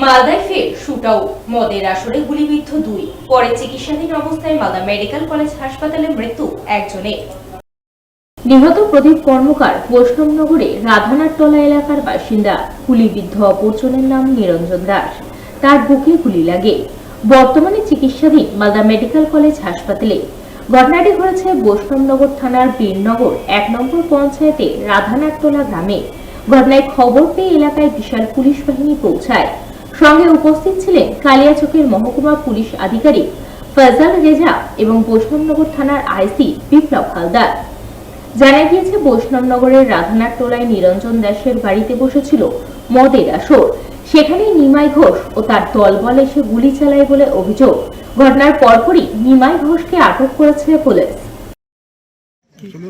মালদায় ফের শুটআউট, মদের আসরে গুলিবিদ্ধ 2, পরে চিকিৎসাধীন অবস্থায় মালদা মেডিকেল কলেজ হাসপাতালে মৃত্যু একজনের। নিহত প্রদীপ কর্মকার বৈষ্ণবনগরে রাধানাথতলা এলাকার বাসিন্দা। গুলিবিদ্ধ অপরজনের নাম নিরঞ্জন দাস। তার বুকে গুলি লাগে। বর্তমানে চিকিৎসাধীন মালদা মেডিকেল কলেজ হাসপাতালে। ঘটনাটি ঘটেছে বৈষ্ণবনগর থানার বীরনগর 1 নম্বর পঞ্চায়েতে রাধানাথতলা গ্রামে। ঘটনায় খবর পেয়ে এলাকায় বিশাল পুলিশ বাহিনী পৌঁছায়। সঙ্গে উপস্থিত ছিলেন কালিয়াচকের মহকুমা পুলিশ আধিকারিক ফয়সাল রেজা এবং বৈষ্ণবনগর থানার আইসি বিপ্লব হালদার। জানা গিয়েছে, বৈষ্ণবনগরের রাধানাথতলায় নিরঞ্জন দাসের বাড়িতে বসেছিল মদের আসর। সেখানে নিমাই ঘোষ ও তার দলবল এসে গুলি চালায় বলে অভিযোগ। ঘটনার পরপরই নিমাই ঘোষকে আটক করেছে পুলিশ।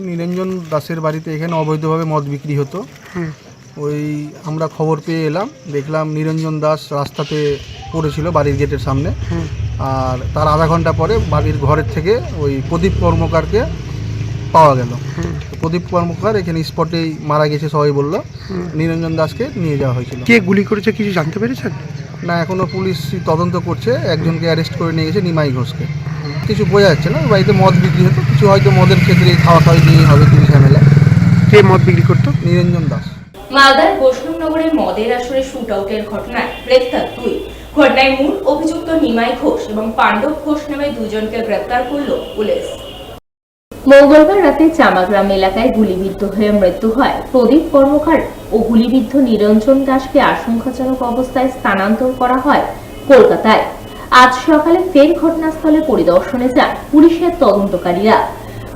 নিরঞ্জন দাসের বাড়িতে এখানে অবৈধভাবে মদ বিক্রি হতো। ওই আমরা খবর পেয়ে এলাম, দেখলাম নিরঞ্জন দাস রাস্তাতে পড়েছিল বাড়ির গেটের সামনে। আর তার আধা ঘন্টা পরে বাড়ির ঘরের থেকে ওই প্রদীপ কর্মকারকে পাওয়া গেল। প্রদীপ কর্মকার এখানে স্পটেই মারা গেছে সবাই বলল। নিরঞ্জন দাসকে নিয়ে যাওয়া হয়েছিল। কে গুলি করেছে কিছু জানতে পেরেছেন? না, এখনও পুলিশ তদন্ত করছে। একজনকে অ্যারেস্ট করে নিয়ে গেছে, নিমাই ঘোষকে। কিছু বোঝা যাচ্ছে না, বাড়িতে মদ বিক্রি হতো, কিছু হয়তো মদের ক্ষেত্রে খাওয়া খাওয়াই নিয়ে হবে কিছু ঝামেলা। কে মদ বিক্রি করতো? নিরঞ্জন দাস। মালদার বৈষ্ণবনগরে মদের আসরে শুটআউটের ঘটনায় গ্রেফতার 2। ঘটনায় মূল অভিযুক্ত নিমাই ঘোষ এবং পাণ্ডব ঘোষ নামে 2 জনকে গ্রেফতার করল পুলিশ। মঙ্গলবার রাতে চামাগ্রাম এলাকায় গুলিবিদ্ধ হয়ে মৃত্যু হয় প্রদীপ কর্মকার ও গুলিবিদ্ধ নিরঞ্জন দাসকে আশঙ্কাজনক অবস্থায় স্থানান্তর করা হয় কলকাতায়। আজ সকালে ফের ঘটনাস্থলে পরিদর্শনে যান পুলিশের তদন্তকারীরা।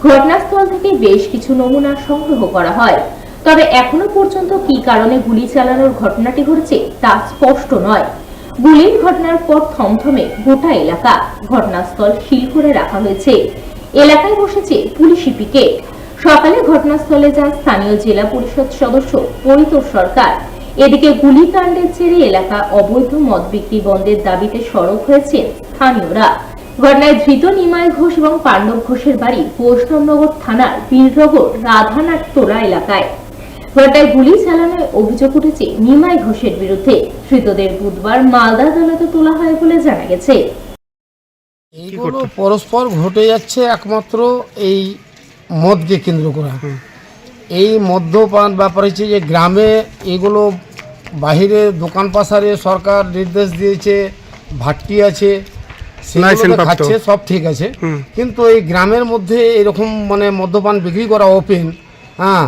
ঘটনাস্থল থেকে বেশ কিছু নমুনা সংগ্রহ করা হয়। তবে এখনো পর্যন্ত কি কারণে গুলি চালানোর ঘটনাটি ঘটেছে তা স্পষ্ট নয়। গুলির ঘটনার পর থমথমে গোটা এলাকা। ঘটনাস্থল সিল করে রাখা হয়েছে। এলাকায় বসেছে পুলিশি পিকেট। সকালে ঘটনাস্থলে যান স্থানীয় জেলা পরিষদ সদস্য পরিতোষ সরকার। এদিকে গুলিকাণ্ডের জেরে এলাকা অবৈধ মদ বিক্রি বন্ধের দাবিতে সরব হয়েছেন স্থানীয়রা। ঘটনায় ধৃত নিমাই ঘোষ এবং পাণ্ডব ঘোষের বাড়ি বৈষ্ণবনগর থানার বীরনগর রাধানাথতলা এলাকায়। ঘটনায় গুলি চালানোর অভিযোগ উঠেছে নিমাই ঘোষের বিরুদ্ধে। ধৃতদের বুধবার মালদা আদালতে তোলা হয় বলে জানা গেছে। এইগুলো পরস্পর ঘটে যাচ্ছে একমাত্র এই মদকে কেন্দ্র করা। এই মদ্যপান ব্যাপার হচ্ছে যে গ্রামে এগুলো বাহিরে দোকান পাশারে সরকার নির্দেশ দিয়েছে, ভাট্টি আছে, সেগুলো খাচ্ছে, সব ঠিক আছে। কিন্তু এই গ্রামের মধ্যে এরকম মানে মদ্যপান বিক্রি করা ওপেন, হ্যাঁ,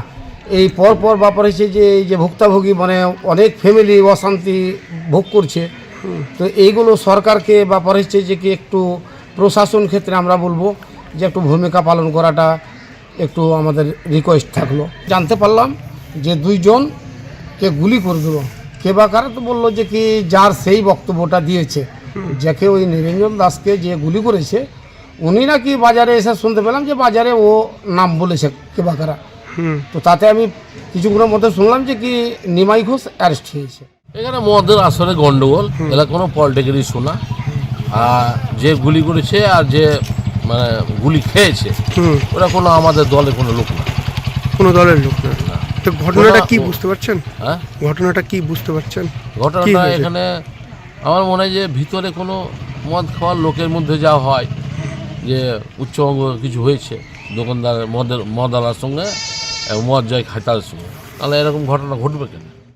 এই পরপর ব্যাপার হচ্ছে যে এই যে ভুক্তভোগী মানে অনেক ফ্যামিলি অশান্তি ভোগ করছে। তো এইগুলো সরকারকে ব্যাপার হচ্ছে যে কি একটু প্রশাসন ক্ষেত্রে আমরা বলবো যে একটু ভূমিকা পালন করাটা একটু আমাদের রিকোয়েস্ট থাকলো। জানতে পারলাম যে 2 জনকে গুলি করে দিল। কে বা কারা তো বললো যে কি যার সেই বক্তব্যটা দিয়েছে, যাকে ওই নিরঞ্জন দাসকে যে গুলি করেছে উনি নাকি বাজারে এসে শুনতে পেলাম যে বাজারে ও নাম বলেছে কে বা কারা। তো তাতে আমি কিছুক্ষণের মধ্যে শুনলাম যে কি নিমাই ঘোষ অ্যারেস্ট হয়েছে। এখানে মদের আসলে গন্ডগোল, এরা কোনো পলিটিক্যাল ইস্যু না। আর যে গুলি করেছে আর যে মানে গুলি খেয়েছে ওরা কোনো আমাদের দলের কোনো লোক না, কোনো দলের লোক না। তো ঘটনাটা কি বুঝতে পারছেন? হ্যাঁ, ঘটনাটা কি বুঝতে পারছেন? ঘটনাটা এখানে আমার মনে হয় যে ভিতরে কোনো মদ খাওয়ার লোকের মধ্যে যা হয় যে উচ্চঅঙ্গ কিছু হয়েছে দোকানদার মদালার সঙ্গে মদ যায় খাতার সঙ্গে, তাহলে এরকম ঘটনা ঘটবে কেন?